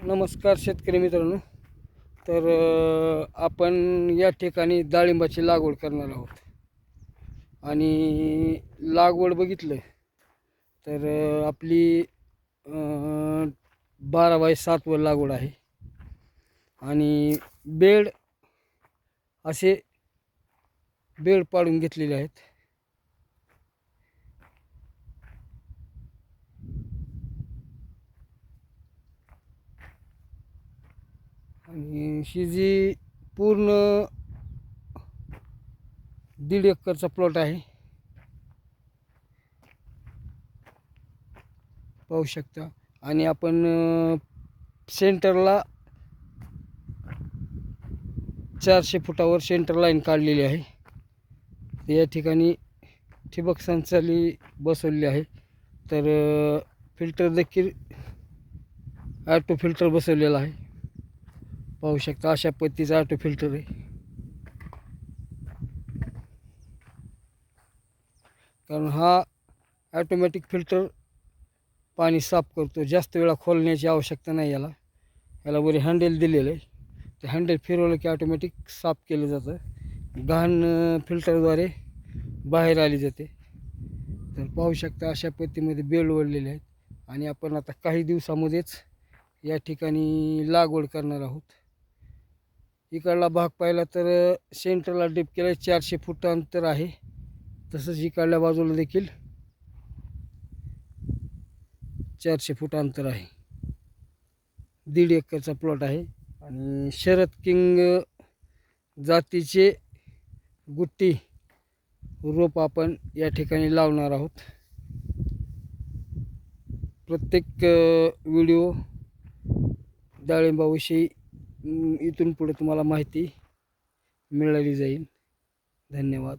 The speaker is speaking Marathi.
नमस्कार शेतकरी मित्रांनो. तर आपण या ठिकाणी डाळिंबाची लागवड करणार आहोत आणि लागवड बघितलं तर आपली 12x7 वर लागवड आहे आणि बेड असे बेड पाडून घेतलेले आहेत. आणि ही जी पूर्ण 1.5 एकरचा प्लॉट आहे, पाहू शकता. आणि आपण सेंटरला 400 फुटावर सेंटर लाईन काढलेली आहे. या ठिकाणी ठिबक संचाली बसवलेली आहे. तर फिल्टर देखील ऑटो फिल्टर बसवलेला आहे, पाहू शकता. अशा पद्धतीचा ऑटो फिल्टर आहे, कारण हा ॲटोमॅटिक फिल्टर पाणी साफ करतो. जास्त वेळा खोलण्याची आवश्यकता नाही. याला वरी हँडल दिलेलं आहे. ते हँडल फिरवलं की ऑटोमॅटिक साफ केलं जातं. घाण फिल्टरद्वारे बाहेर आली जाते. तर पाहू शकता अशा पद्धतीमध्ये बेल ओढलेले आहेत. आणि आपण आता काही दिवसामध्येच या ठिकाणी लागवड करणार आहोत. इकडला भाग पाहिला तर सेंटरला डिप केलं 400 फूट अंतर आहे. तसंच इकडल्या बाजूला देखील 400 फूट अंतर आहे. 1.5 एकरचा प्लॉट आहे आणि शरद किंग जातीचे गुट्टी रोप आपण या ठिकाणी लावणार आहोत. प्रत्येक व्हिडिओ डाळिंबाविषयी इथून पुढे तुम्हाला माहिती मिळाली जाईल. धन्यवाद.